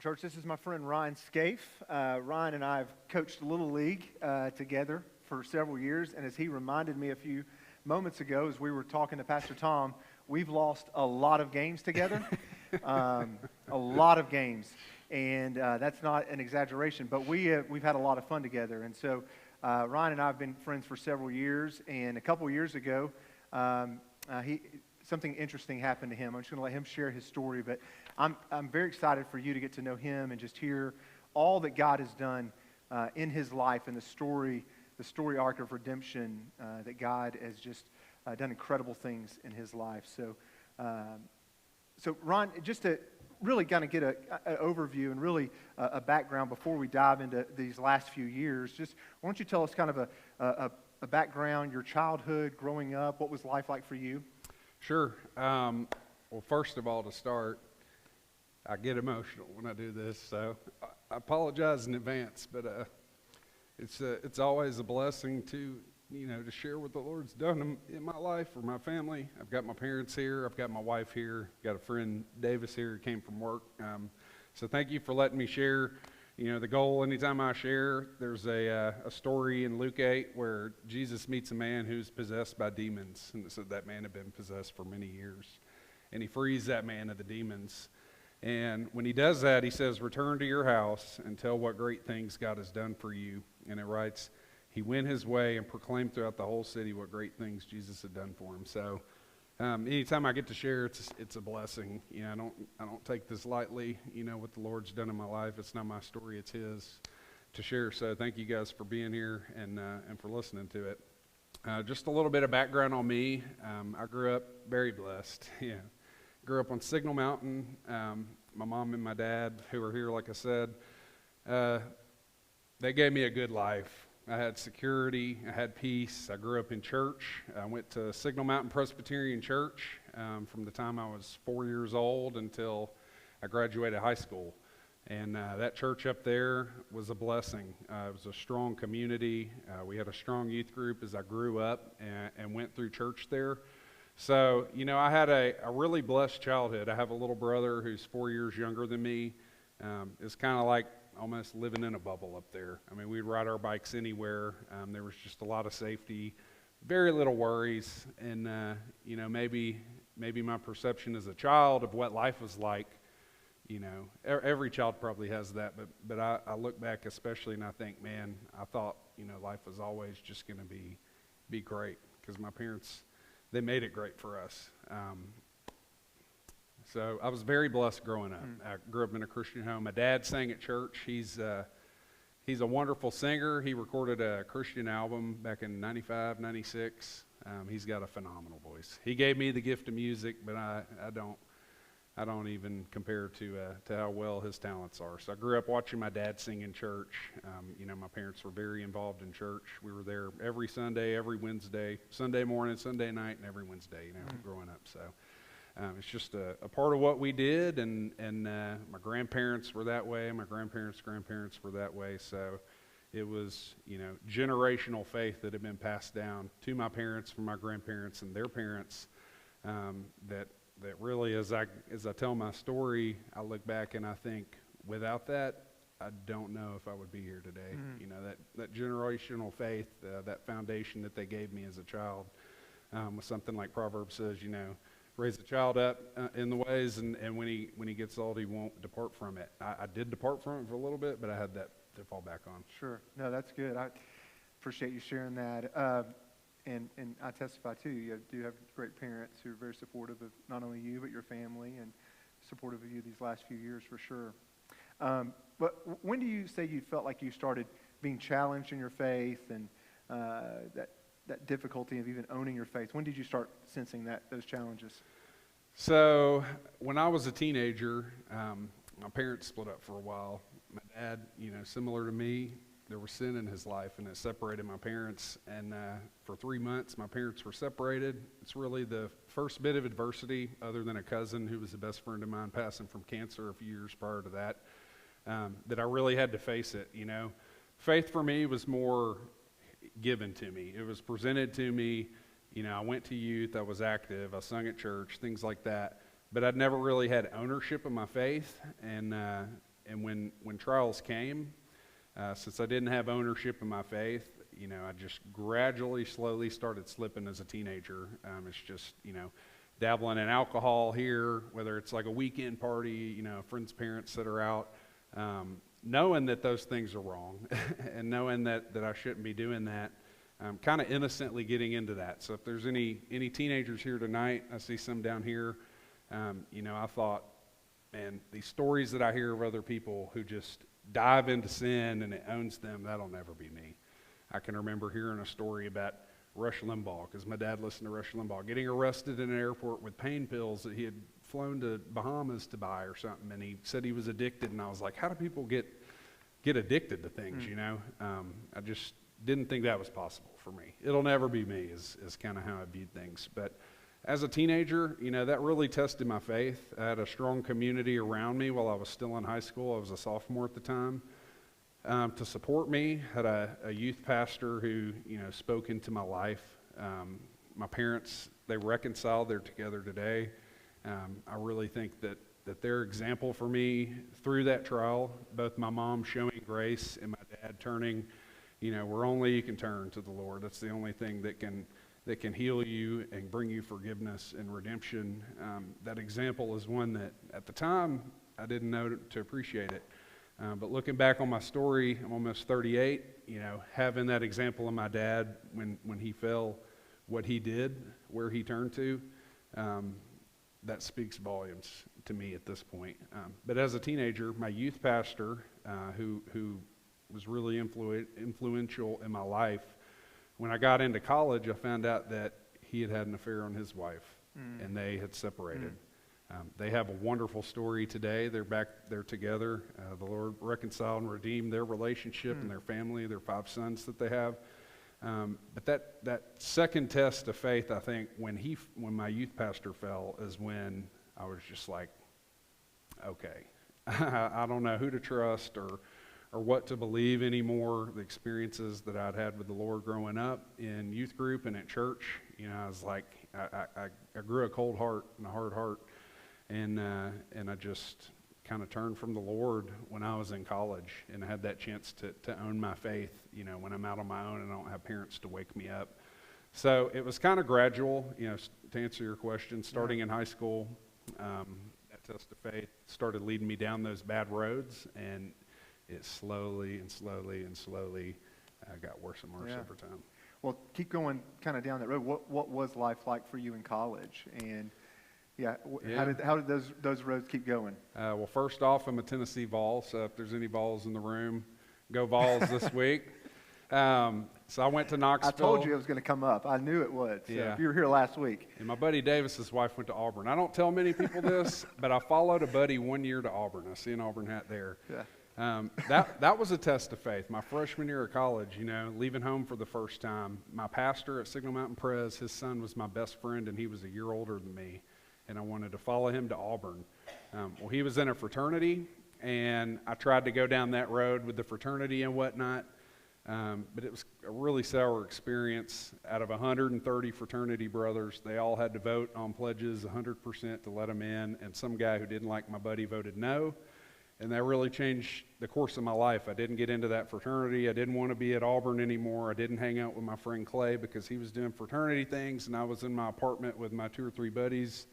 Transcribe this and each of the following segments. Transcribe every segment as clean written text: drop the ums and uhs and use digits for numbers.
Church, this is my friend Ryan Scafe. Ryan and I have coached Little League together for several years, and as he reminded me a few moments ago as we were talking to Pastor Tom, we've lost a lot of games together, a lot of games, and that's not an exaggeration, but we've had a lot of fun together, and so Ryan and I have been friends for several years, and a couple years ago, something interesting happened to him. I'm just going to let him share his story, but I'm very excited for you to get to know him and just hear all that God has done in his life and the story arc of redemption that God has just done incredible things in his life. So Ron, just to really kind of get an overview and really a background before we dive into these last few years, just why don't you tell us kind of a background, your childhood, growing up, what was life like for you? Sure. Well, first of all, to start, I get emotional when I do this, so I apologize in advance. But it's always a blessing to to share what the Lord's done in my life or my family. I've got my parents here. I've got my wife here. Got a friend Davis here who came from work. So thank you for letting me share. The goal, anytime I share, there's a story in Luke 8 where Jesus meets a man who's possessed by demons. And it said that man had been possessed for many years. And he frees that man of the demons. And when he does that, he says, return to your house and tell what great things God has done for you. And it writes, he went his way and proclaimed throughout the whole city what great things Jesus had done for him. So anytime I get to share, it's a blessing. I don't take this lightly. What the Lord's done in my life. It's not my story; it's His to share. So thank you guys for being here and for listening to it. Just a little bit of background on me. I grew up very blessed. Grew up on Signal Mountain. My mom and my dad, who are here, like I said, they gave me a good life. I had security, I had peace. I grew up in church. I went to Signal Mountain Presbyterian Church from the time I was 4 years old until I graduated high school. And that church up there was a blessing. It was a strong community. We had a strong youth group as I grew up and went through church there. So, I had a really blessed childhood. I have a little brother who's 4 years younger than me. It's kind of like almost living in a bubble up there. I mean, we'd ride our bikes anywhere. There was just a lot of safety, very little worries, and maybe my perception as a child of what life was like. Every child probably has that, but I look back especially and I think, man, I thought life was always just going to be great because my parents, they made it great for us. So I was very blessed growing up. I grew up in a Christian home. My dad sang at church. He's a wonderful singer. He recorded a Christian album back in 95, 96. He's got a phenomenal voice. He gave me the gift of music, but I don't even compare to how well his talents are. So I grew up watching my dad sing in church. My parents were very involved in church. We were there every Sunday, every Wednesday, Sunday morning, Sunday night, and every Wednesday, growing up. So it's just a part of what we did, and my grandparents were that way. My grandparents' grandparents were that way. So it was, generational faith that had been passed down to my parents from my grandparents and their parents. That really, as I tell my story, I look back and I think, without that, I don't know if I would be here today. That generational faith, that foundation that they gave me as a child, was something like Proverbs says, raise a child up in the ways, and when he gets old, he won't depart from it. I did depart from it for a little bit, but I had that to fall back on. Sure. No, that's good. I appreciate you sharing that. And I testify too, you do have great parents who are very supportive of not only you, but your family, and supportive of you these last few years for sure. But when do you say you felt like you started being challenged in your faith and that difficulty of even owning your faith? When did you start sensing those challenges? So when I was a teenager, my parents split up for a while. My dad, similar to me, there was sin in his life, and it separated my parents. And for 3 months, my parents were separated. It's really the first bit of adversity, other than a cousin who was the best friend of mine passing from cancer a few years prior to that, that I really had to face it. Faith for me was more given to me. It was presented to me. I went to youth. I was active. I sung at church, things like that. But I'd never really had ownership of my faith. And And when trials came, since I didn't have ownership in my faith, I just gradually, slowly started slipping as a teenager. It's just, dabbling in alcohol here, whether it's like a weekend party, friends' parents that are out, knowing that those things are wrong and knowing that I shouldn't be doing that, kind of innocently getting into that. So if there's any teenagers here tonight, I see some down here, I thought, man, these stories that I hear of other people who just dive into sin and it owns them, that'll never be me. I can remember hearing a story about Rush Limbaugh, because my dad listened to Rush Limbaugh, getting arrested in an airport with pain pills that he had flown to Bahamas to buy or something, and he said he was addicted, and I was like, how do people get addicted to things, I just didn't think that was possible for me. It'll never be me is kind of how I viewed things. But as a teenager, that really tested my faith. I had a strong community around me while I was still in high school. I was a sophomore at the time. To support me, had a youth pastor who, spoke into my life. My parents, they reconciled. They're together today. I really think that their example for me through that trial, both my mom showing grace and my dad turning, where only you can turn to the Lord. That's the only thing that can heal you and bring you forgiveness and redemption. That example is one that at the time I didn't know to appreciate it. But looking back on my story, I'm almost 38, having that example of my dad when he fell, what he did, where he turned to, that speaks volumes to me at this point. But as a teenager, my youth pastor, who was really influential in my life, when I got into college, I found out that he had an affair on his wife, and they had separated. They have a wonderful story today. They're back there together. The Lord reconciled and redeemed their relationship and their family, their 5 sons that they have. But that second test of faith, I think, when my youth pastor fell, is when I was just like, okay, I don't know who to trust or what to believe anymore. The experiences that I'd had with the Lord growing up in youth group and at church, I was like, I grew a cold heart and a hard heart. And I just kind of turned from the Lord when I was in college, and I had that chance to own my faith, when I'm out on my own and I don't have parents to wake me up. So it was kind of gradual, to answer your question, starting in high school, that test of faith started leading me down those bad roads, and it slowly and slowly and slowly got worse and worse over time. Well, keep going kind of down that road. What was life like for you in college? And how did those roads keep going? Well, first off, I'm a Tennessee Vol, so if there's any Vols in the room, go Vols this week. So I went to Knoxville. I told you it was going to come up. I knew it would. So if you were here last week. And my buddy Davis's wife went to Auburn. I don't tell many people this, but I followed a buddy 1 year to Auburn. I see an Auburn hat there. Yeah. That was a test of faith. My freshman year of college, leaving home for the first time. My pastor at Signal Mountain Pres, his son was my best friend, and he was a year older than me. And I wanted to follow him to Auburn. Well, he was in a fraternity, and I tried to go down that road with the fraternity and whatnot, but it was a really sour experience. Out of 130 fraternity brothers, they all had to vote on pledges 100% to let them in, and some guy who didn't like my buddy voted no, and that really changed the course of my life. I didn't get into that fraternity. I didn't want to be at Auburn anymore. I didn't hang out with my friend Clay because he was doing fraternity things, and I was in my apartment with my 2 or 3 buddies,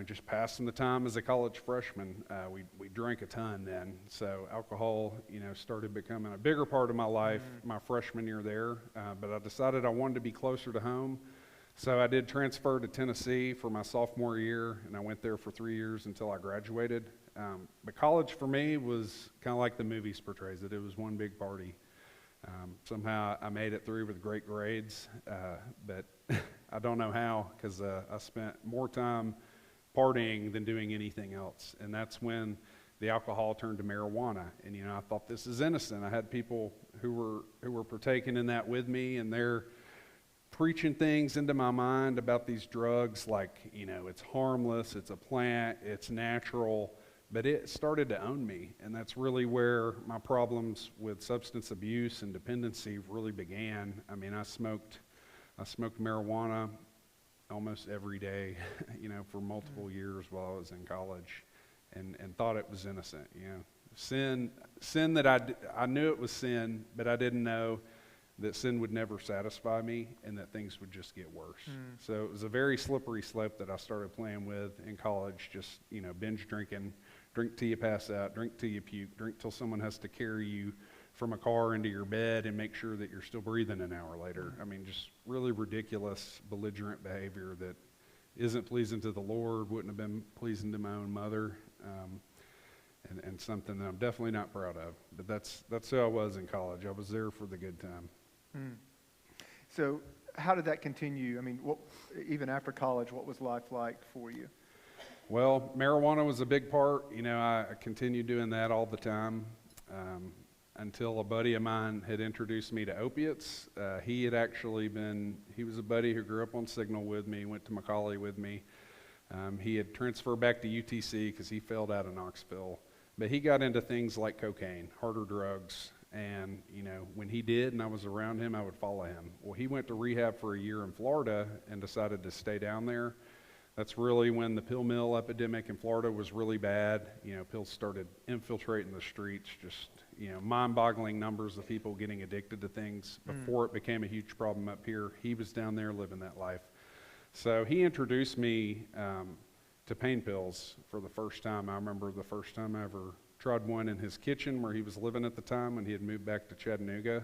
just passing the time as a college freshman. We drank a ton then. So alcohol, started becoming a bigger part of my life my freshman year there. But I decided I wanted to be closer to home. So I did transfer to Tennessee for my sophomore year, and I went there for 3 years until I graduated. But college for me was kind of like the movies portrays it. It was one big party. Somehow I made it through with great grades, but I don't know how, because I spent more time partying than doing anything else. And that's when the alcohol turned to marijuana. And I thought, this is innocent. I had people who were partaking in that with me, and they're preaching things into my mind about these drugs like, it's harmless, it's a plant, it's natural, but it started to own me. And that's really where my problems with substance abuse and dependency really began. I mean, I smoked marijuana almost every day, for multiple years while I was in college, and thought it was innocent, sin that I knew it was sin, but I didn't know that sin would never satisfy me and that things would just get worse. So it was a very slippery slope that I started playing with in college, just, binge drinking, drink till you pass out, drink till you puke, drink till someone has to carry you from a car into your bed and make sure that you're still breathing an hour later. I mean, just really ridiculous, belligerent behavior that isn't pleasing to the Lord, wouldn't have been pleasing to my own mother, and something that I'm definitely not proud of. But that's who I was in college. I was there for the good time. So how did that continue? I mean, even after college, what was life like for you? Well, marijuana was a big part. I continued doing that all the time until a buddy of mine had introduced me to opiates. He was a buddy who grew up on Signal with me, went to Macaulay with me. He had transferred back to UTC because he failed out of Knoxville. But he got into things like cocaine, harder drugs. And, when he did and I was around him, I would follow him. Well, he went to rehab for a year in Florida and decided to stay down there. That's really when the pill mill epidemic in Florida was really bad. Pills started infiltrating the streets, just, mind-boggling numbers of people getting addicted to things before it became a huge problem up here. He was down there living that life. So he introduced me to pain pills for the first time. I remember the first time I ever tried one in his kitchen where he was living at the time when he had moved back to Chattanooga.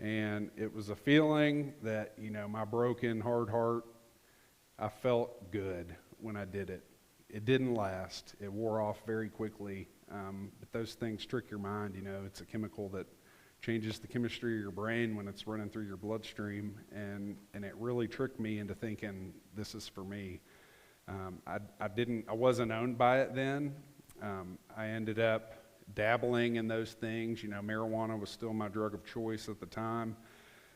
And it was a feeling that, my broken, hard heart, I felt good when I did it. It didn't last. It wore off very quickly. But those things trick your mind. It's a chemical that changes the chemistry of your brain when it's running through your bloodstream. And it really tricked me into thinking this is for me. I wasn't owned by it then. I ended up dabbling in those things. Marijuana was still my drug of choice at the time.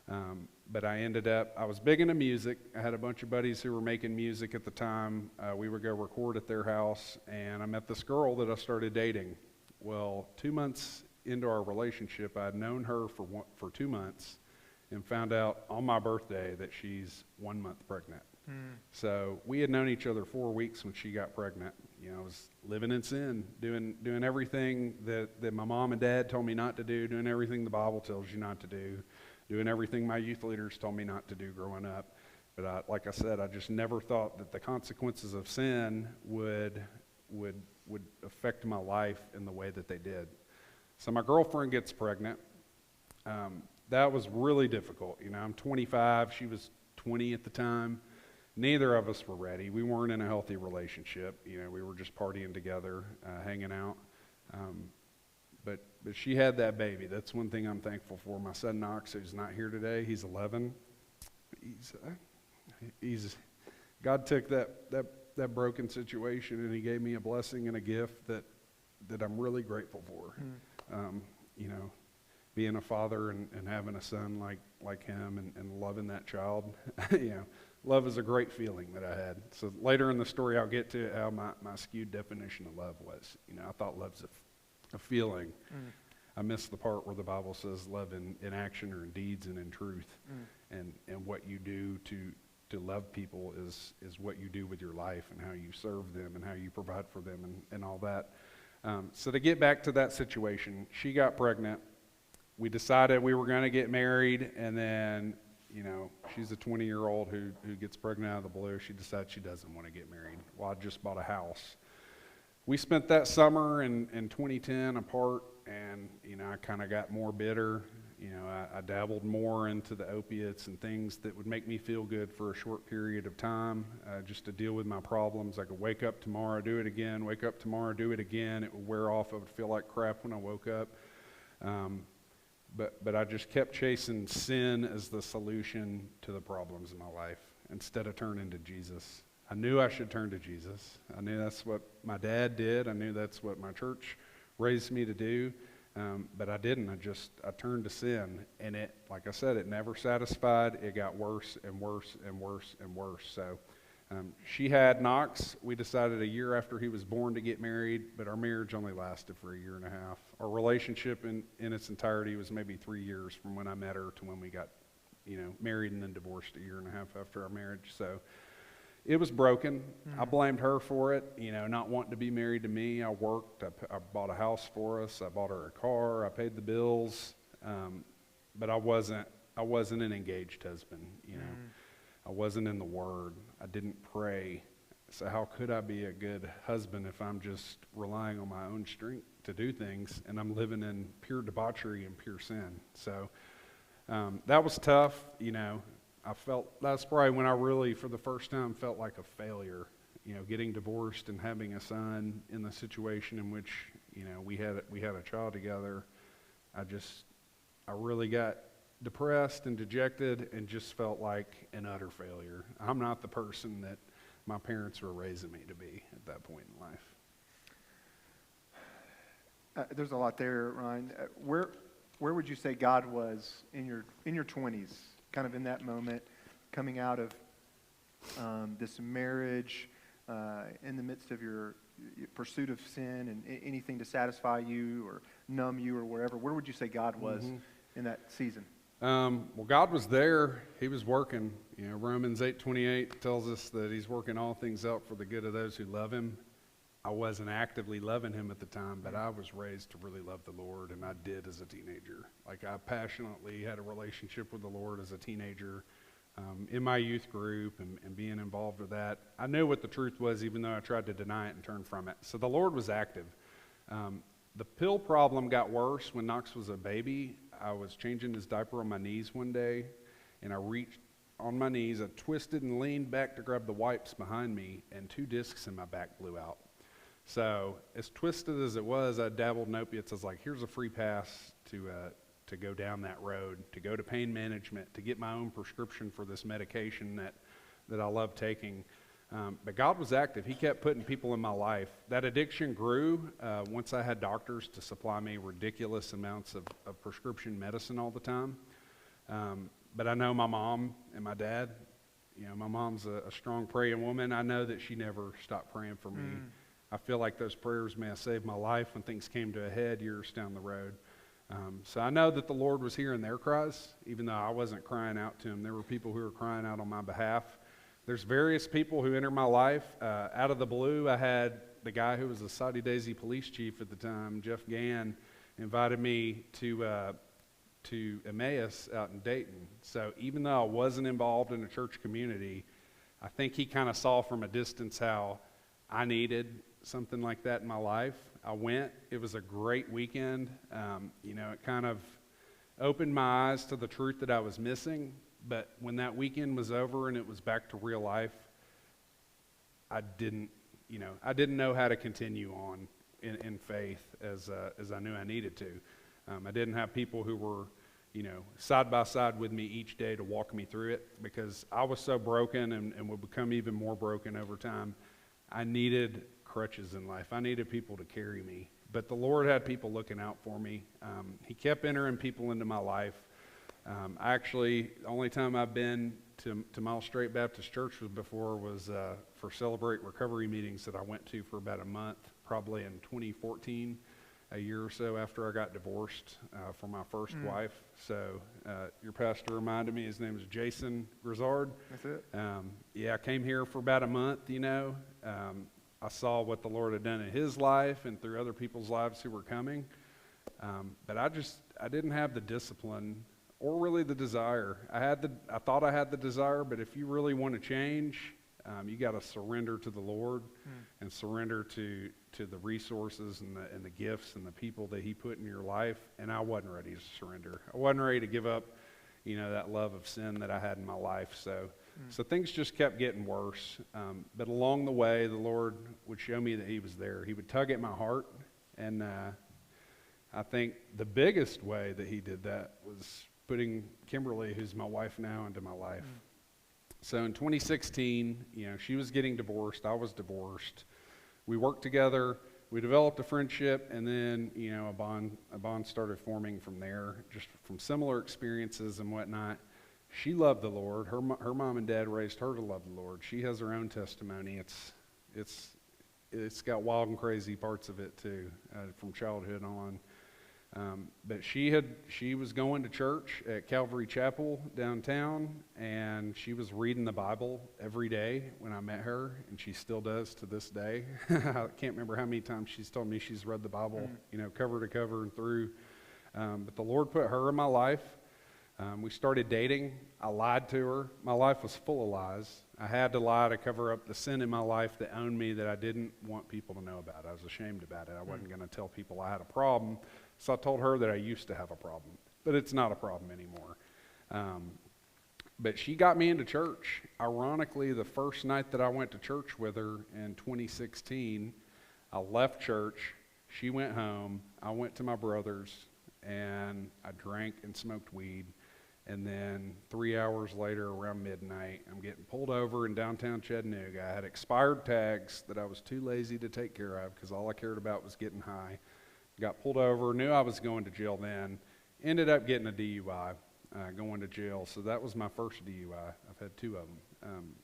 But I was big into music. I had a bunch of buddies who were making music at the time. We would go record at their house, and I met this girl that I started dating. Well, 2 months into our relationship, I had known her for 2 months and found out on my birthday that she's 1 month pregnant. So we had known each other 4 weeks when she got pregnant. I was living in sin, doing everything that my mom and dad told me not to do, doing everything the Bible tells you not to do, doing everything my youth leaders told me not to do growing up. But like I said, I just never thought that the consequences of sin would affect my life in the way that they did. So my girlfriend gets pregnant. That was really difficult. I'm 25, she was 20 at the time. Neither of us were ready. We weren't in a healthy relationship. We were just partying together, hanging out. But she had that baby. That's one thing I'm thankful for. My son Knox, who's not here today, he's 11. God took that broken situation and he gave me a blessing and a gift that I'm really grateful for. Being a father and having a son like him and loving that child, love is a great feeling that I had. So later in the story, I'll get to how my skewed definition of love was. I thought love's a feeling. I missed the part where the Bible says love in action or in deeds and in truth. And what you do to love people is what you do with your life and how you serve them and how you provide for them and all that. So to get back to that situation, she got pregnant. We decided we were going to get married, and then she's a 20-year-old who gets pregnant out of the blue. She decides she doesn't want to get married. Well, I just bought a house. We spent that summer in 2010 apart, and I kind of got more bitter. I dabbled more into the opiates and things that would make me feel good for a short period of time, just to deal with my problems. I could wake up tomorrow, do it again, wake up tomorrow, do it again. It would wear off. I would feel like crap when I woke up. But I just kept chasing sin as the solution to the problems in my life instead of turning to Jesus. I knew I should turn to Jesus. I knew that's what my dad did. I knew that's what my church raised me to do. But I didn't. I turned to sin. And it, like I said, it never satisfied. It got worse and worse and worse and worse. So she had Knox. We decided a year after he was born to get married, but our marriage only lasted for a year and a half. Our relationship in its entirety was maybe 3 years from when I met her to when we got married and then divorced a year and a half after our marriage. So it was broken. I blamed her for it, not wanting to be married to me. I worked. I bought a house for us. I bought her a car. I paid the bills. But I wasn't an engaged husband. I wasn't in the Word. I didn't pray. So how could I be a good husband if I'm just relying on my own strength to do things and I'm living in pure debauchery and pure sin? So that was tough. I felt that's probably when I really, for the first time, felt like a failure. Getting divorced and having a son in the situation in which we had a child together. I really got depressed and dejected and just felt like an utter failure. I'm not the person that my parents were raising me to be at that point in life. There's a lot there, Ryan. Where would you say God was in your 20s, kind of in that moment, coming out of this marriage, in the midst of your pursuit of sin and anything to satisfy you or numb you or wherever? Where would you say God was in that season? Well, God was there. He was working. Romans 8:28 tells us that He's working all things out for the good of those who love Him. I wasn't actively loving Him at the time, but I was raised to really love the Lord, and I did as a teenager. Like, I passionately had a relationship with the Lord as a teenager, in my youth group and being involved with that. I knew what the truth was, even though I tried to deny it and turn from it. So the Lord was active. The pill problem got worse when Knox was a baby. I was changing his diaper on my knees one day, and I reached on my knees, I twisted and leaned back to grab the wipes behind me, and 2 discs in my back blew out. So as twisted as it was, I dabbled in opiates. I was like, here's a free pass to go down that road, to go to pain management, to get my own prescription for this medication that I love taking. But God was active. He kept putting people in my life. That addiction grew once I had doctors to supply me ridiculous amounts of prescription medicine all the time. But I know my mom and my dad. My mom's a strong praying woman. I know that she never stopped praying for me. I feel like those prayers may have saved my life when things came to a head years down the road. So I know that the Lord was hearing their cries, even though I wasn't crying out to Him. There were people who were crying out on my behalf. There's various people who enter my life. Out of the blue, I had the guy who was the Saudi Daisy police chief at the time, Jeff Gann, invited me to Emmaus out in Dayton. So even though I wasn't involved in a church community, I think he kind of saw from a distance how I needed something like that in my life. I went. It was a great weekend. It kind of opened my eyes to the truth that I was missing. But when that weekend was over and it was back to real life, I didn't know how to continue on in faith as I knew I needed to. I didn't have people who were, side by side with me each day to walk me through it, because I was so broken and would become even more broken over time. I needed crutches in life. I needed people to carry me. But the Lord had people looking out for me. He kept entering people into my life. The only time I've been to Miles Strait Baptist Church was for Celebrate Recovery meetings that I went to for about a month, probably in 2014, a year or so after I got divorced from my first wife. So your pastor reminded me, his name is Jason Grizzard. That's it. I came here for about a month, I saw what the Lord had done in his life and through other people's lives who were coming. But I didn't have the discipline or really the desire. I thought I had the desire, but if you really want to change, you got to surrender to the Lord and surrender to the resources and the gifts and the people that He put in your life. And I wasn't ready to surrender. I wasn't ready to give up, that love of sin that I had in my life. So things just kept getting worse. But along the way, the Lord would show me that He was there. He would tug at my heart. And I think the biggest way that He did that was putting Kimberly, who's my wife now, into my life. So in 2016, she was getting divorced. I was divorced. We worked together. We developed a friendship, and then, a bond started forming from there, just from similar experiences and whatnot. She loved the Lord. Her mom and dad raised her to love the Lord. She has her own testimony. It's got wild and crazy parts of it too, from childhood on. But she was going to church at Calvary Chapel downtown, and she was reading the Bible every day when I met her, and she still does to this day. I can't remember how many times she's told me she's read the Bible, cover to cover and through. But the Lord put her in my life. We started dating. I lied to her. My life was full of lies. I had to lie to cover up the sin in my life that owned me that I didn't want people to know about. I was ashamed about it. I wasn't going to tell people I had a problem. So I told her that I used to have a problem, but it's not a problem anymore. But she got me into church. Ironically, the first night that I went to church with her in 2016, I left church. She went home. I went to my brother's, and I drank and smoked weed. And then 3 hours later, around midnight, I'm getting pulled over in downtown Chattanooga. I had expired tags that I was too lazy to take care of because all I cared about was getting high. Got pulled over, knew I was going to jail then, ended up getting a DUI, going to jail. So that was my first DUI. I've had 2 of them.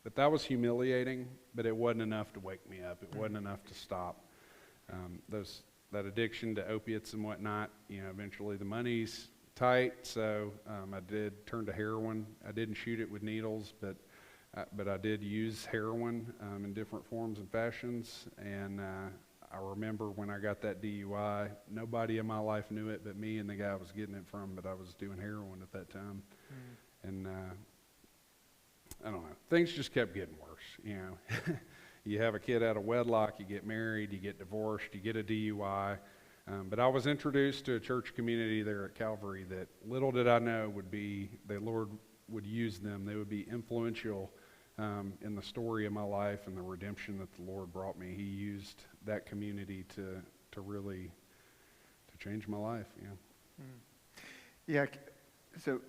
But that was humiliating, but it wasn't enough to wake me up. It wasn't enough to stop. That addiction to opiates and whatnot, eventually the money's tight, so I did turn to heroin. I didn't shoot it with needles, but I did use heroin in different forms and fashions, and I remember when I got that DUI, nobody in my life knew it but me and the guy I was getting it from, but I was doing heroin at that time. And I don't know, things just kept getting worse, You have a kid out of wedlock, you get married, you get divorced, you get a DUI. But I was introduced to a church community there at Calvary that little did I know would be, the Lord would use them. They would be influential in the story of my life and the redemption that the Lord brought me. He used that community to really change my life. Yeah, so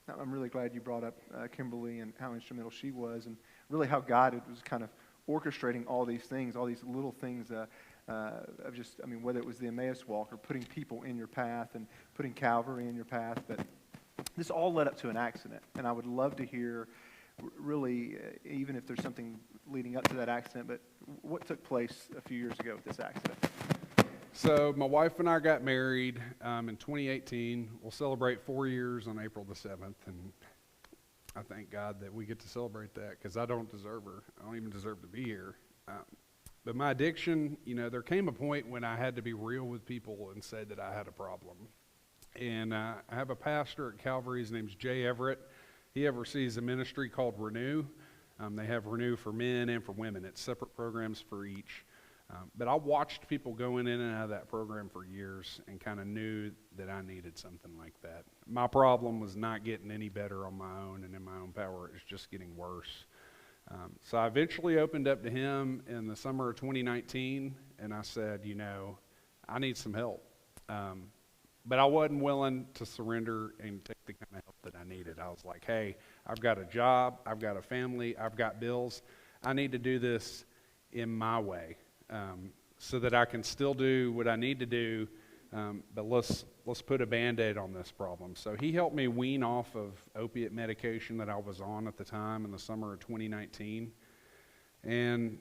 I'm really glad you brought up Kimberly and how instrumental she was, and really how God was kind of orchestrating all these things, all these little things of just, whether it was the Emmaus walk or putting people in your path and putting Calvary in your path, but this all led up to an accident. And I would love to hear, really, even if there's something leading up to that accident, but what took place a few years ago with this accident? So my wife and I got married in 2018. We'll celebrate 4 years on April the 7th, and I thank God that we get to celebrate that because I don't deserve her. I don't even deserve to be here. But my addiction, there came a point when I had to be real with people and say that I had a problem. And I have a pastor at Calvary. His name's Jay Everett. He oversees a ministry called Renew. They have Renew for men and for women. It's separate programs for each. But I watched people going in and out of that program for years and kind of knew that I needed something like that. My problem was not getting any better on my own and in my own power. It was just getting worse. So I eventually opened up to him in the summer of 2019, and I said, I need some help. But I wasn't willing to surrender and take the kind of help that I needed. I was like, hey, I've got a job, I've got a family, I've got bills. I need to do this in my way so that I can still do what I need to do, but let's put a Band-Aid on this problem. So he helped me wean off of opiate medication that I was on at the time in the summer of 2019. And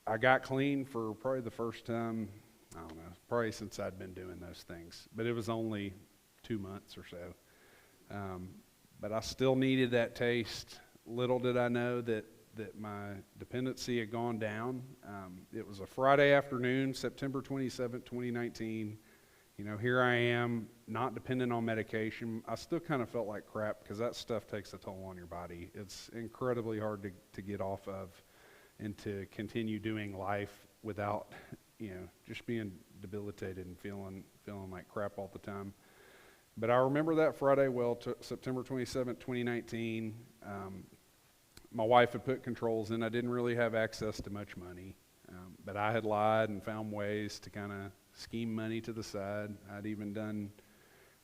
I got clean for probably the first time, I don't know, probably since I'd been doing those things. But it was only 2 months or so. But I still needed that taste. Little did I know that my dependency had gone down. It was a Friday afternoon, September 27th, 2019. Here I am, not dependent on medication. I still kind of felt like crap because that stuff takes a toll on your body. It's incredibly hard to get off of and to continue doing life without, just being debilitated and feeling like crap all the time. But I remember that Friday well, September 27th, 2019. My wife had put controls in. I didn't really have access to much money, but I had lied and found ways to kind of scheme money to the side. I'd even done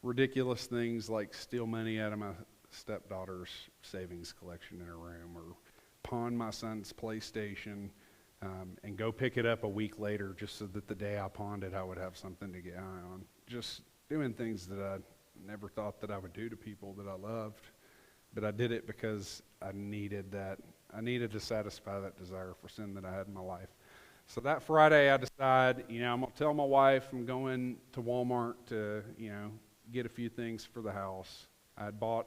ridiculous things like steal money out of my stepdaughter's savings collection in her room, or pawn my son's PlayStation and go pick it up a week later just so that the day I pawned it I would have something to get high on. Just doing things that I never thought that I would do to people that I loved. But I did it because I needed that. I needed to satisfy that desire for sin that I had in my life. So that Friday I decide, I'm going to tell my wife I'm going to Walmart to, get a few things for the house. I had bought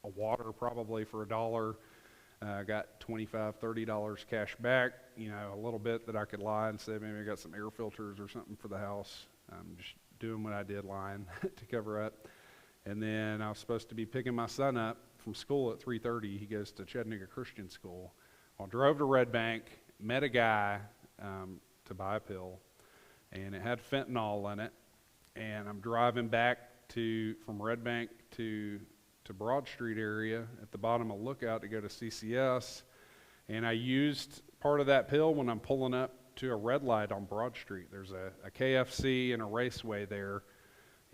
a water probably for $1. I got $25, $30 cash back, a little bit that I could lie and say maybe I got some air filters or something for the house. Just doing what I did, lying to cover up. And then I was supposed to be picking my son up from school at 3:30. He goes to Chattanooga Christian School. I drove to Red Bank, met a guy to buy a pill, and it had fentanyl in it. And I'm driving back from Red Bank to Broad Street area at the bottom of Lookout to go to CCS, and I used part of that pill when I'm pulling up to a red light on Broad Street. There's a KFC and a Raceway there.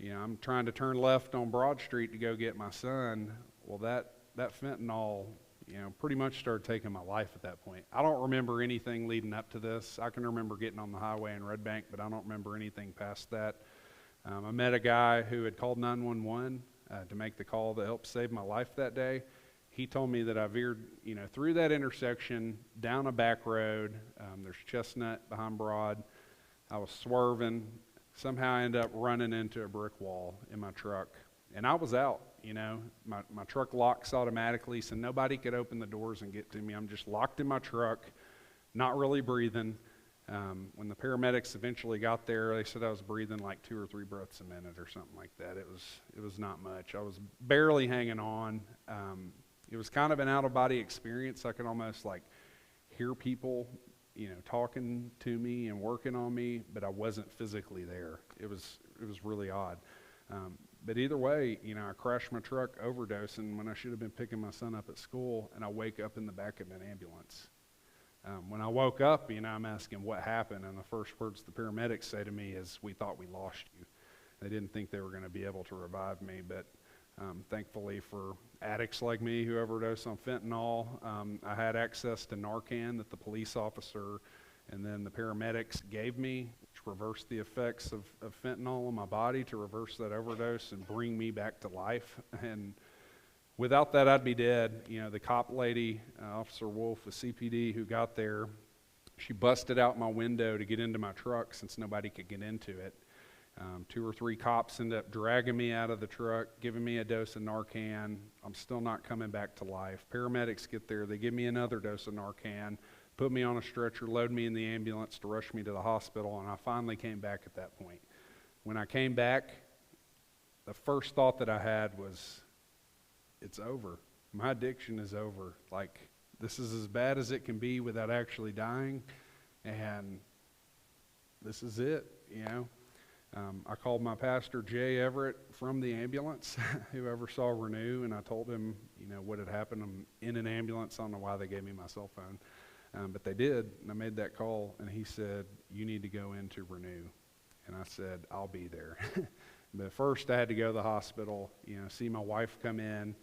I'm trying to turn left on Broad Street to go get my son. Well, that fentanyl, pretty much started taking my life at that point. I don't remember anything leading up to this. I can remember getting on the highway in Red Bank, but I don't remember anything past that. I met a guy who had called 911 to make the call that helped save my life that day. He told me that I veered, through that intersection, down a back road. There's Chestnut behind Broad. I was swerving. Somehow I ended up running into a brick wall in my truck. And I was out, My truck locks automatically, so nobody could open the doors and get to me. I'm just locked in my truck, not really breathing. When the paramedics eventually got there, they said I was breathing like 2 or 3 breaths a minute or something like that. It was not much. I was barely hanging on. It was kind of an out-of-body experience. I could almost hear people, talking to me and working on me, but I wasn't physically there. It was really odd. But either way, I crashed my truck overdosing when I should have been picking my son up at school, and I wake up in the back of an ambulance. When I woke up, I'm asking what happened, and the first words the paramedics say to me is, "We thought we lost you." They didn't think they were going to be able to revive me, but thankfully for addicts like me who overdose on fentanyl, I had access to Narcan that the police officer and then the paramedics gave me, which reversed the effects of fentanyl in my body to reverse that overdose and bring me back to life. And without that, I'd be dead. The cop lady, Officer Wolf, a CPD who got there, she busted out my window to get into my truck since nobody could get into it. 2 or 3 cops ended up dragging me out of the truck, giving me a dose of Narcan. I'm still not coming back to life. Paramedics get there. They give me another dose of Narcan, put me on a stretcher, load me in the ambulance to rush me to the hospital, and I finally came back at that point. When I came back, the first thought that I had was, it's over. My addiction is over. This is as bad as it can be without actually dying, and this is it, I called my pastor, Jay Everett, from the ambulance, who oversaw Renew, and I told him, what had happened. I'm in an ambulance. I don't know why they gave me my cell phone, but they did, and I made that call, and he said, "You need to go into Renew." And I said, "I'll be there." But first I had to go to the hospital, see my wife come in,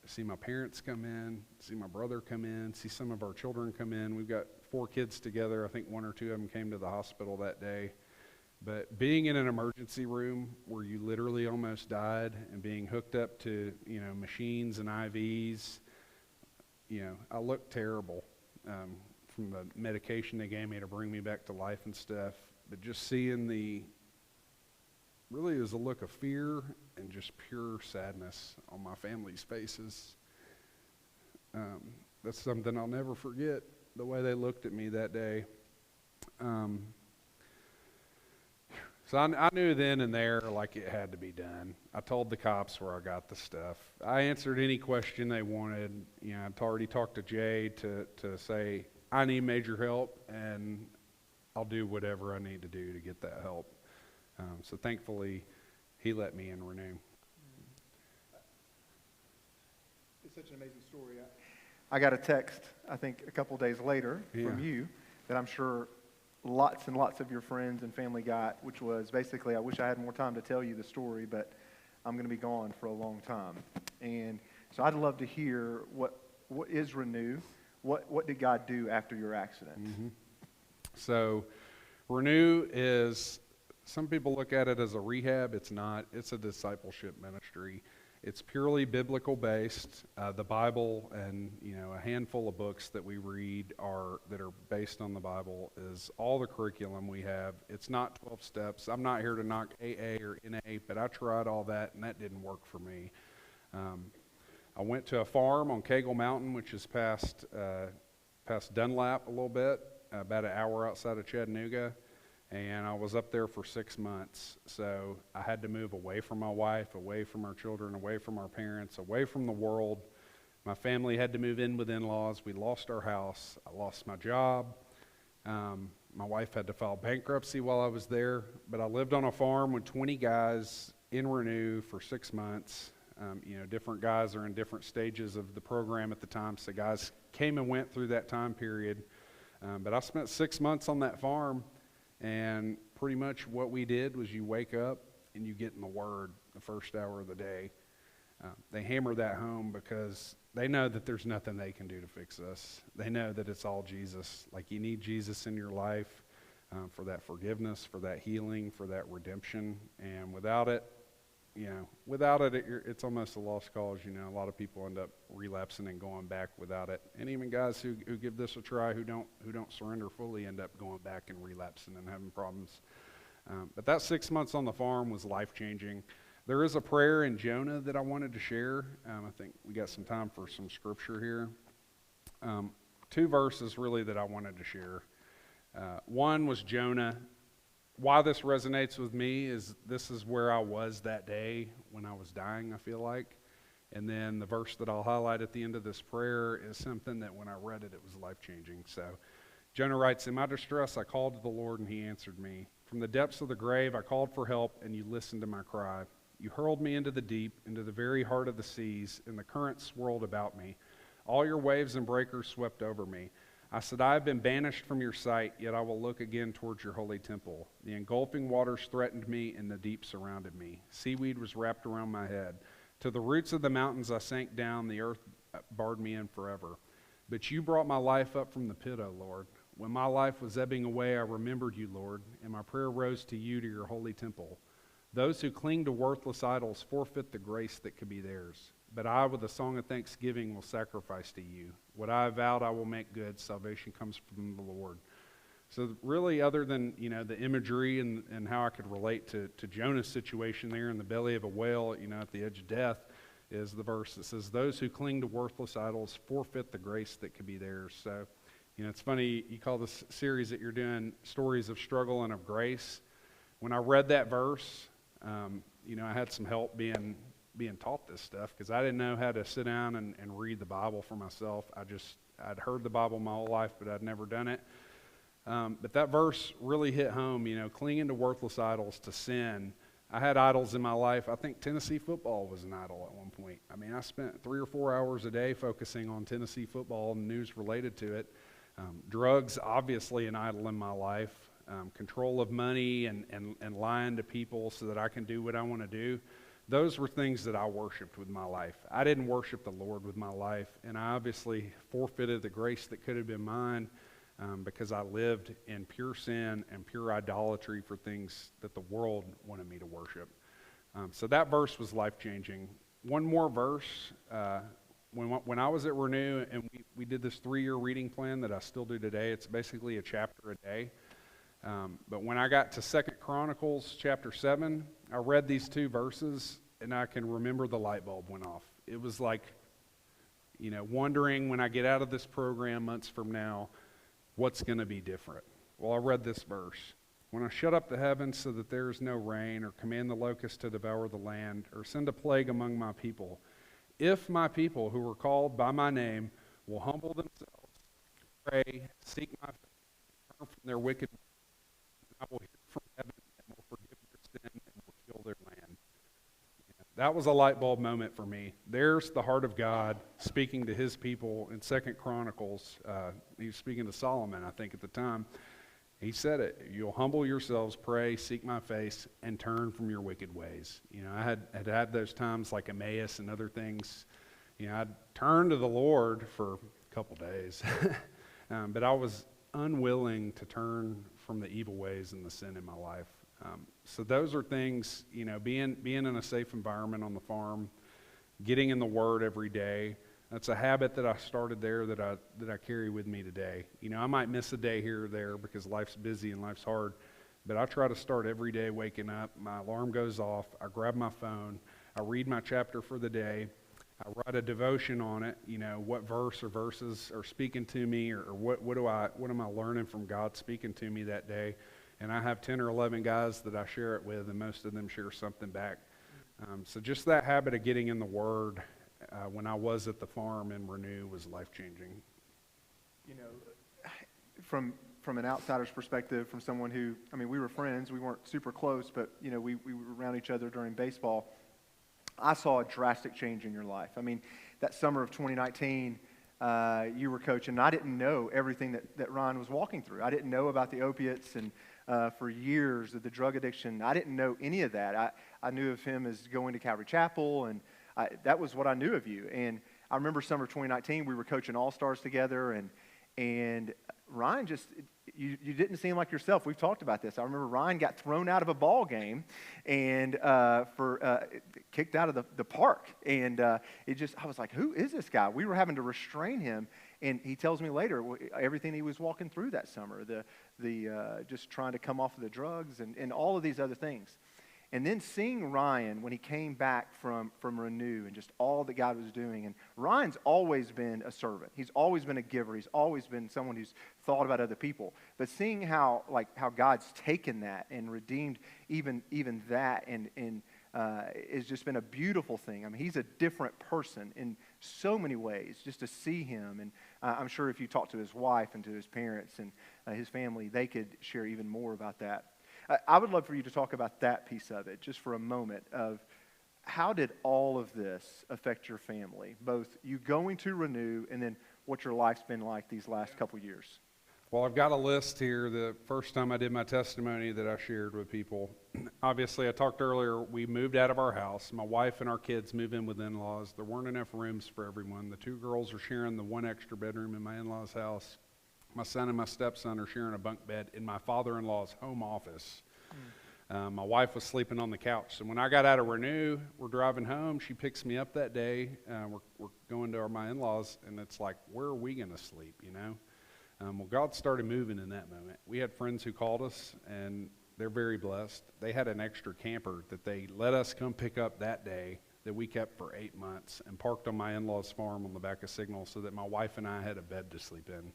see my parents come in, see my brother come in, see some of our children come in. We've got 4 kids together. I think 1 or 2 of them came to the hospital that day. But being in an emergency room where you literally almost died and being hooked up to, machines and IVs, I looked terrible from the medication they gave me to bring me back to life and stuff. But just seeing really it was a look of fear and just pure sadness on my family's faces. That's something I'll never forget, the way they looked at me that day. So I knew then and there it had to be done. I told the cops where I got the stuff. I answered any question they wanted. I'd already talked to Jay to say, I need major help, and I'll do whatever I need to do to get that help. So thankfully, he let me in Renew. It's such an amazing story. I got a text, I think, a couple days later from you that I'm sure lots and lots of your friends and family got, which was basically, I wish I had more time to tell you the story, but I'm going to be gone for a long time. And so I'd love to hear what is Renew? What did God do after your accident? Mm-hmm. So Renew is, some people look at it as a rehab. It's not. It's a discipleship ministry. It's purely biblical based. The Bible and a handful of books that we read that are based on the Bible is all the curriculum we have. It's not 12 steps. I'm not here to knock AA or NA, but I tried all that and that didn't work for me. I went to a farm on Cagle Mountain, which is past Dunlap a little bit, about an hour outside of Chattanooga. And I was up there for 6 months, so I had to move away from my wife, away from our children, away from our parents, away from the world. My family had to move in with in-laws. We lost our house. I lost my job. My wife had to file bankruptcy while I was there, but I lived on a farm with 20 guys in Renew for 6 months. Different guys are in different stages of the program at the time, so guys came and went through that time period. But I spent 6 months on that farm. And pretty much what we did was you wake up and you get in the Word the first hour of the day. They hammer that home because they know that there's nothing they can do to fix us. They know that it's all Jesus. Like you need Jesus in your life for that forgiveness, for that healing, for that redemption. And without it, it's almost a lost cause. A lot of people end up relapsing and going back without it. And even guys who give this a try, who don't surrender fully, end up going back and relapsing and having problems. But that 6 months on the farm was life-changing. There is a prayer in Jonah that I wanted to share. I think we got some time for some scripture here. 2 verses really that I wanted to share. One was Jonah. Why this resonates with me is this is where I was that day when I was dying, I feel like. And then the verse that I'll highlight at the end of this prayer is something that when I read it, it was life-changing. So Jonah writes, "In my distress, I called to the Lord, and he answered me. From the depths of the grave, I called for help, and you listened to my cry. You hurled me into the deep, into the very heart of the seas, and the currents swirled about me. All your waves and breakers swept over me. I said, I have been banished from your sight, yet I will look again towards your holy temple. The engulfing waters threatened me, and the deep surrounded me. Seaweed was wrapped around my head. To the roots of the mountains I sank down, the earth barred me in forever. But you brought my life up from the pit, O Lord. When my life was ebbing away, I remembered you, Lord, and my prayer rose to you, to your holy temple. Those who cling to worthless idols forfeit the grace that could be theirs. But I, with a song of thanksgiving, will sacrifice to you. What I have vowed, I will make good. Salvation comes from the Lord." So really, other than the imagery and how I could relate to Jonah's situation there in the belly of a whale, at the edge of death, is the verse that says, "Those who cling to worthless idols forfeit the grace that could be theirs." So, it's funny you call this series that you're doing "Stories of Struggle and of Grace." When I read that verse, I had some help being taught this stuff because I didn't know how to sit down and read the Bible for myself. I'd heard the Bible my whole life, but I'd never done it. But that verse really hit home, clinging to worthless idols, to sin. I had idols in my life. I think Tennessee football was an idol at one point. I spent 3 or 4 hours a day focusing on Tennessee football and news related to it. Drugs, obviously an idol in my life. Control of money and lying to people so that I can do what I want to do. Those were things that I worshiped with my life. I didn't worship the Lord with my life, and I obviously forfeited the grace that could have been mine because I lived in pure sin and pure idolatry for things that the world wanted me to worship. So that verse was life-changing. One more verse. When I was at Renew, and we did this 3-year reading plan that I still do today, it's basically a chapter a day. But when I got to 2 Chronicles chapter 7, I read these 2 verses, and I can remember the light bulb went off. It was like, wondering when I get out of this program months from now, what's going to be different? Well, I read this verse. "When I shut up the heavens so that there is no rain, or command the locusts to devour the land, or send a plague among my people, if my people who are called by my name will humble themselves, pray, seek my face, turn from their wicked ways, I will hear from heaven and will forgive their sin and will heal their land." That was a light bulb moment for me. There's the heart of God speaking to his people in 2 Chronicles. He was speaking to Solomon, I think, at the time. He said it. "You'll humble yourselves, pray, seek my face, and turn from your wicked ways." I had those times like Emmaus and other things. I'd turn to the Lord for a couple days, but I was unwilling to turn from the evil ways and the sin in my life. So those are things, being in a safe environment on the farm, getting in the Word every day. That's a habit that I started there that I carry with me today. You know, I might miss a day here or there because life's busy and life's hard, but I try to start every day waking up. My alarm goes off. I grab my phone. I read my chapter for the day. I write a devotion on it. You know, what verse or verses are speaking to me, or what am I learning from God speaking to me that day? And I have 10 or 11 guys that I share it with, and most of them share something back. So just that habit of getting in the Word when I was at the farm in Renew was life-changing. You know, from an outsider's perspective, from someone who, I mean, we were friends. We weren't super close, but, you know, we were around each other during baseball. I saw a drastic change in your life. I mean, that summer of 2019, you were coaching, and I didn't know everything that Ryan was walking through. I didn't know about the opiates and for years of the drug addiction. I didn't know any of that. I knew of him as going to Calvary Chapel, and that was what I knew of you. And I remember summer of 2019, we were coaching All-Stars together, and Ryan just, you didn't seem like yourself. We've talked about this. I remember Ryan got thrown out of a ball game and kicked out of the park. And I was like, who is this guy? We were having to restrain him. And he tells me later everything he was walking through that summer, the just trying to come off of the drugs and all of these other things. And then seeing Ryan when he came back from Renew and just all that God was doing. And Ryan's always been a servant. He's always been a giver. He's always been someone who's thought about other people. But seeing how God's taken that and redeemed even that and it's just been a beautiful thing. I mean, he's a different person in so many ways, just to see him. And I'm sure if you talk to his wife and to his parents and his family, they could share even more about that. I would love for you to talk about that piece of it, just for a moment, of how did all of this affect your family, both you going to Renew and then what your life's been like these last couple years? Well, I've got a list here. The first time I did my testimony that I shared with people, obviously I talked earlier, we moved out of our house. My wife and our kids moved in with in-laws. There weren't enough rooms for everyone. The two girls are sharing the one extra bedroom in my in-laws' house. My son and my stepson are sharing a bunk bed in my father-in-law's home office. My wife was sleeping on the couch. So when I got out of Renew, we're driving home. She picks me up that day. We're going to my in-laws, and it's like, where are we going to sleep, you know? Well, God started moving in that moment. We had friends who called us, and they're very blessed. They had an extra camper that they let us come pick up that day that we kept for 8 months and parked on my in-laws' farm on the back of Signal so that my wife and I had a bed to sleep in.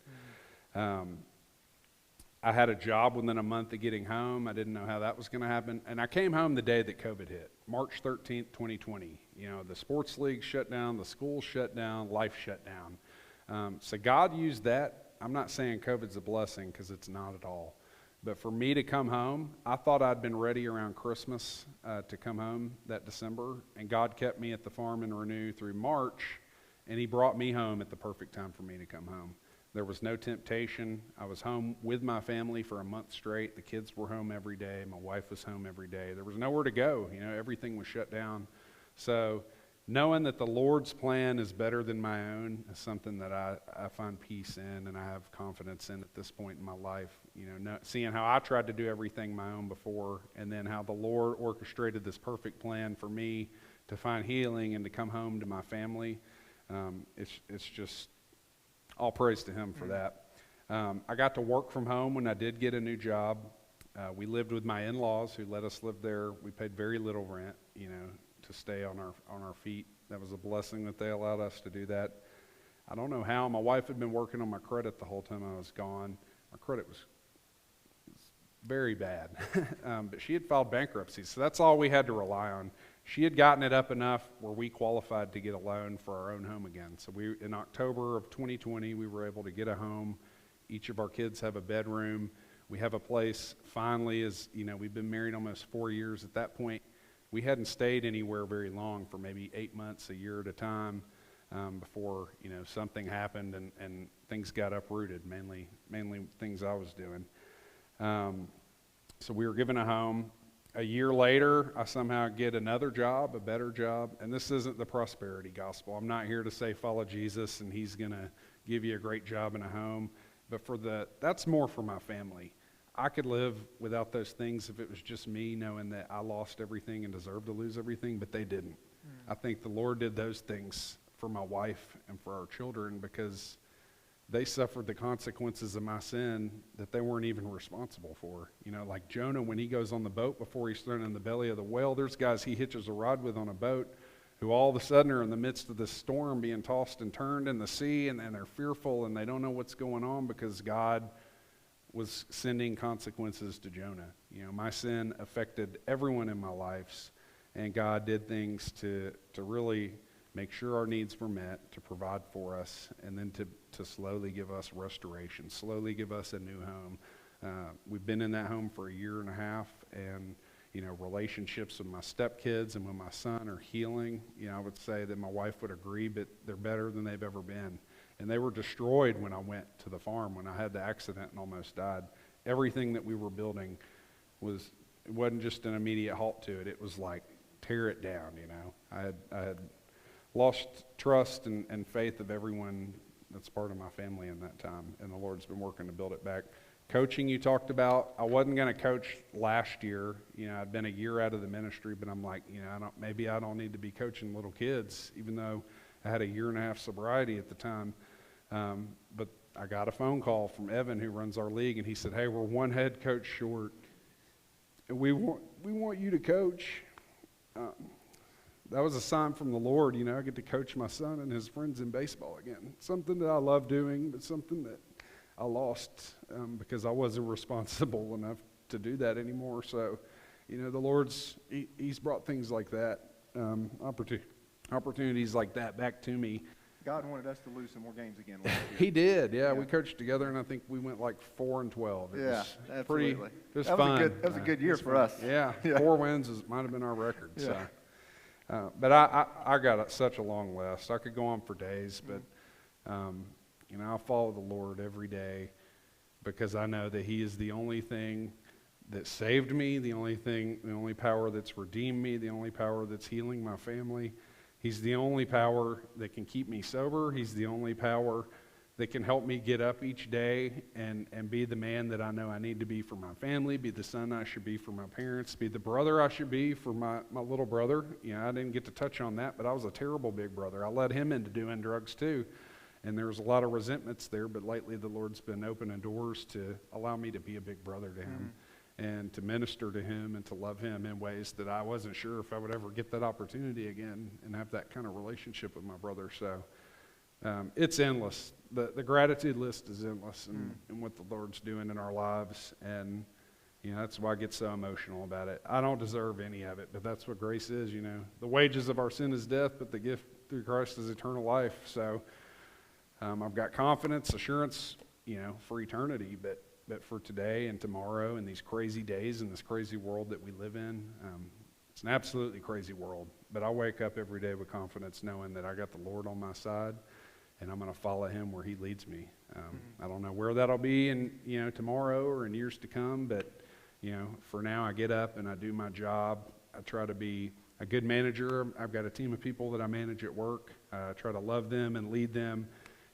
I had a job within a month of getting home. I didn't know how that was going to happen. And I came home the day that COVID hit, March 13th, 2020. You know, the sports league shut down, the school shut down, life shut down. So God used that. I'm not saying COVID's a blessing, because it's not at all. But for me to come home, I thought I'd been ready around Christmas to come home that December. And God kept me at the farm in Renew through March, and he brought me home at the perfect time for me to come home. There was no temptation. I was home with my family for a month straight. The kids were home every day. My wife was home every day. There was nowhere to go. You know, everything was shut down. So knowing that the Lord's plan is better than my own is something that I find peace in, and I have confidence in at this point in my life. You know, seeing how I tried to do everything my own before, and then how the Lord orchestrated this perfect plan for me to find healing and to come home to my family. It's just all praise to him for that. I got to work from home when I did get a new job. We lived with my in-laws who let us live there. We paid very little rent, you know, to stay on our feet. That was a blessing that they allowed us to do that. I don't know how. My wife had been working on my credit the whole time I was gone. My credit was very bad, but she had filed bankruptcy, so that's all we had to rely on. She had gotten it up enough where we qualified to get a loan for our own home again. So in October of 2020, we were able to get a home. Each of our kids have a bedroom. We have a place. Finally, as you know, we've been married almost 4 years. At that point, we hadn't stayed anywhere very long, for maybe 8 months, a year at a time, before, you know, something happened and things got uprooted, mainly things I was doing. So we were given a home. A year later, I somehow get another job, a better job. And this isn't the prosperity gospel. I'm not here to say follow Jesus and he's going to give you a great job and a home. But that's more for my family. I could live without those things if it was just me knowing that I lost everything and deserved to lose everything, but they didn't. I think the Lord did those things for my wife and for our children because they suffered the consequences of my sin that they weren't even responsible for. You know, like Jonah, when he goes on the boat before he's thrown in the belly of the whale, there's guys he hitches a rod with on a boat who all of a sudden are in the midst of this storm being tossed and turned in the sea, and they're fearful and they don't know what's going on because God was sending consequences to Jonah. You know, my sin affected everyone in my life, and God did things to really make sure our needs were met, to provide for us, and then to slowly give us restoration, slowly give us a new home. We've been in that home for a year and a half, and you know, relationships with my stepkids and with my son are healing. You know, I would say that my wife would agree, but they're better than they've ever been. And they were destroyed when I went to the farm, when I had the accident and almost died. Everything that we were building it wasn't just an immediate halt to it. It was like, tear it down, you know. I had lost trust and faith of everyone that's part of my family in that time, and the Lord's been working to build it back. Coaching, you talked about. I wasn't going to coach last year. You know, I'd been a year out of the ministry, but I'm like, you know, maybe I don't need to be coaching little kids, even though I had a year and a half sobriety at the time. But I got a phone call from Evan, who runs our league, and he said, "Hey, we're one head coach short, and we want you to coach." That was a sign from the Lord. You know, I get to coach my son and his friends in baseball again. Something that I love doing, but something that I lost because I wasn't responsible enough to do that anymore. So, you know, the Lord's, he's brought things like that, opportunities like that back to me. God wanted us to lose some more games again last year. He did, yeah. We coached together, and I think we went like 4-12. It was absolutely. It was fun. That was a good year for us. Yeah, 4 wins might have been our record. Yeah. So. But I got such a long list. I could go on for days, but you know, I follow the Lord every day because I know that He is the only thing that saved me, the only power that's redeemed me, the only power that's healing my family. He's the only power that can keep me sober. He's the only power that can help me get up each day and be the man that I know I need to be for my family, be the son I should be for my parents, be the brother I should be for my little brother. You know, I didn't get to touch on that, but I was a terrible big brother. I led him into doing drugs too, and there was a lot of resentments there, but lately the Lord's been opening doors to allow me to be a big brother to him. And to minister to him and to love him in ways that I wasn't sure if I would ever get that opportunity again and have that kind of relationship with my brother. So it's endless. The gratitude list is endless in what the Lord's doing in our lives. And, you know, that's why I get so emotional about it. I don't deserve any of it, but that's what grace is, you know. The wages of our sin is death, but the gift through Christ is eternal life. So I've got confidence, assurance, you know, for eternity, but for today and tomorrow and these crazy days in this crazy world that we live in, it's an absolutely crazy world. But I wake up every day with confidence knowing that I got the Lord on my side and I'm going to follow Him where He leads me. I don't know where that'll be in, you know, tomorrow or in years to come, but, you know, for now I get up and I do my job. I try to be a good manager. I've got a team of people that I manage at work. I try to love them and lead them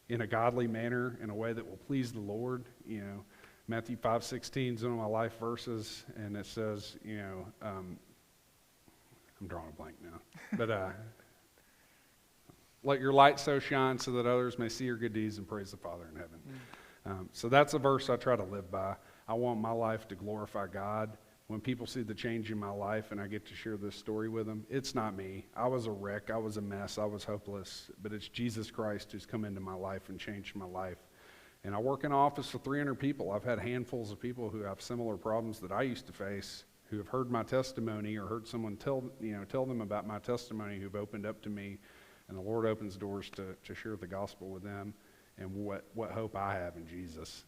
in a godly manner, in a way that will please the Lord, you know. Matthew 5:16 is one of my life verses, and it says, you know, I'm drawing a blank now, but let your light so shine so that others may see your good deeds and praise the Father in heaven. So that's a verse I try to live by. I want my life to glorify God. When people see the change in my life and I get to share this story with them, it's not me. I was a wreck. I was a mess. I was hopeless. But it's Jesus Christ who's come into my life and changed my life. And I work in an office with 300 people. I've had handfuls of people who have similar problems that I used to face, who have heard my testimony or heard someone tell them about my testimony, who've opened up to me, and the Lord opens doors to share the gospel with them and what hope I have in Jesus.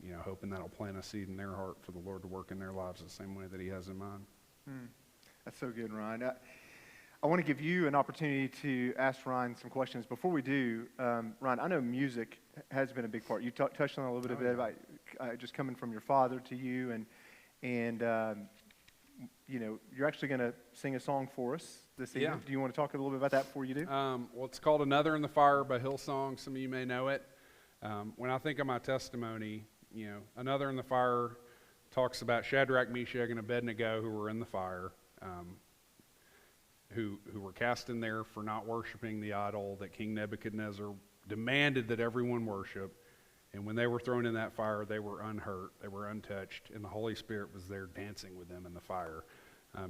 You know, hoping that'll plant a seed in their heart for the Lord to work in their lives the same way that He has in mine. That's so good, Ryan. I want to give you an opportunity to ask Ryan some questions. Before we do, Ryan, I know music has been a big part. You touched on it a little bit about just coming from your father to you, and you know, you're actually going to sing a song for us this evening. Yeah. Do you want to talk a little bit about that before you do? Well, it's called Another in the Fire by Hillsong. Some of you may know it. When I think of my testimony, you know, Another in the Fire talks about Shadrach, Meshach, and Abednego who were in the fire. who were cast in there for not worshiping the idol that King Nebuchadnezzar demanded that everyone worship. And when they were thrown in that fire, they were unhurt, they were untouched, and the Holy Spirit was there dancing with them in the fire.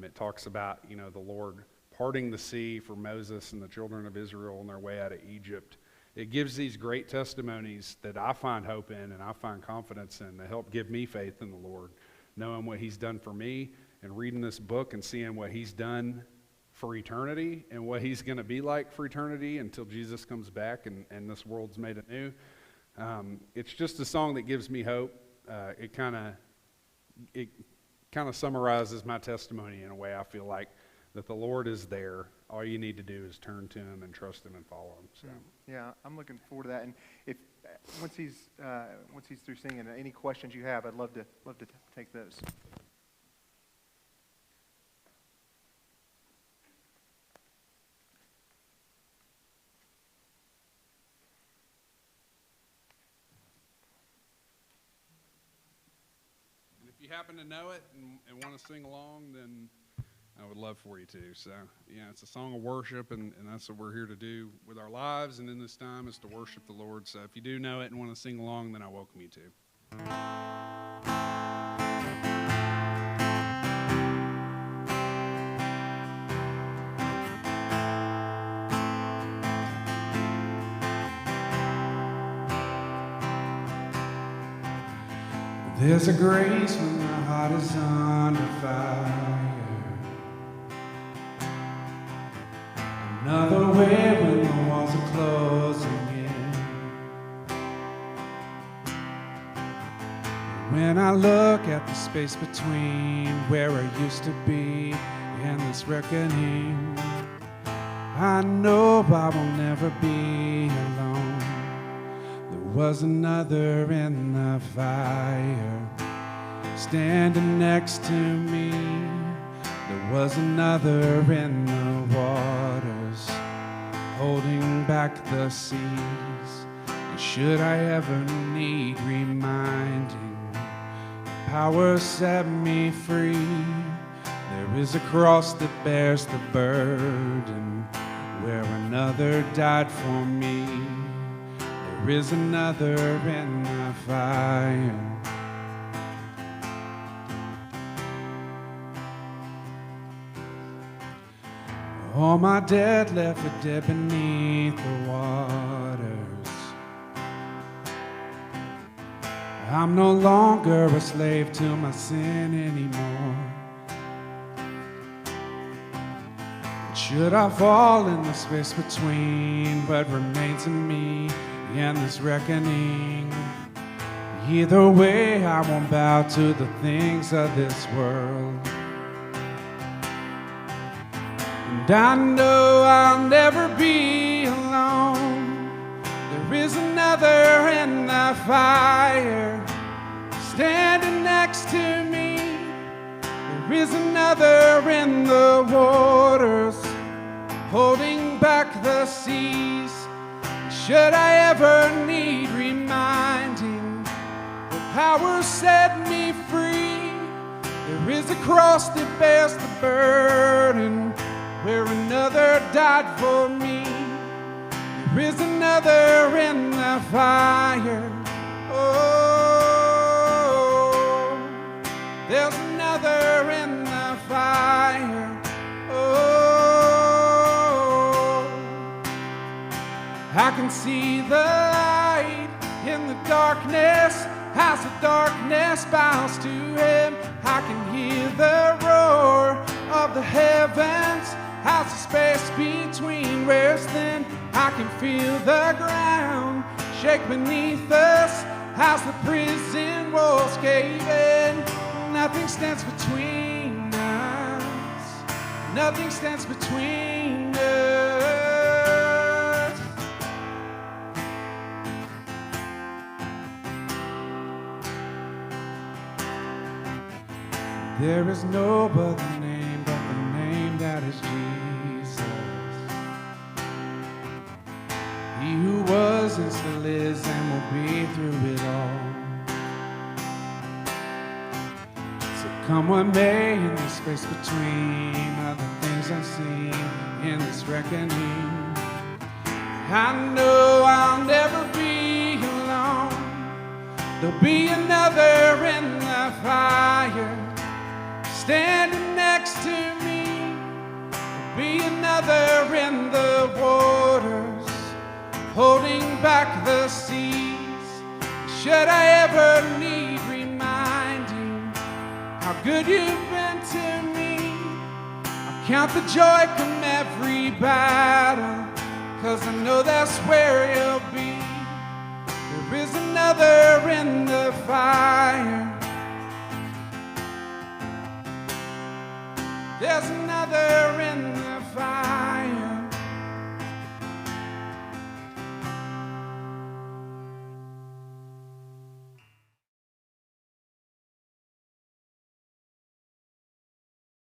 It talks about, the Lord parting the sea for Moses and the children of Israel on their way out of Egypt. It gives these great testimonies that I find hope in and I find confidence in that help give me faith in the Lord, knowing what he's done for me and reading this book and seeing what he's done for eternity and what he's going to be like for eternity until Jesus comes back and this world's made anew. It's just a song that gives me hope. It kind of summarizes my testimony in a way. I feel like that the Lord is there. All you need to do is turn to him and trust him and follow him. So yeah, I'm looking forward to that. And if once he's through singing, any questions you have, I'd love to take those. If you happen to know it and want to sing along, then I would love for you to. So, it's a song of worship, and that's what we're here to do with our lives and in this time is to worship the Lord. So if you do know it and want to sing along, then I welcome you to. There's a grace when the heart is under fire. Another way when the walls are closing in. When I look at the space between where I used to be and this reckoning, I know I will never be alone. There was another in the fire standing next to me. There was another in the waters holding back the seas. And should I ever need reminding, power set me free. There is a cross that bears the burden where another died for me. There is another in the fire. All my dead left for dead beneath the waters. I'm no longer a slave to my sin anymore. Should I fall in the space between what remains of me and this reckoning, either way I won't bow to the things of this world. And I know I'll never be alone. There is another in the fire standing next to me. There is another in the waters holding back the seas. Should I ever need reminding, the power set me free. There is a cross that bears the burden where another died for me. There is another in the fire. Oh, there's another in the fire. Oh, I can see the light in the darkness as the darkness bows to him. I can hear the roar of the heavens as the space between wears thin. I can feel the ground shake beneath us as the prison walls cave in. Nothing stands between us. Nothing stands between us. There is no other name but the name that is Jesus. He who was and still is and will be through it all. So come what may in the space between other things enemies unseen in this reckoning. I know I'll never be alone. There'll be another in the fire standing next to me. There'll be another in the waters holding back the seas. Should I ever need reminding how good you've been to me, I'll count the joy come every battle, 'cause I know that's where you'll be. There is another in the fire. There's another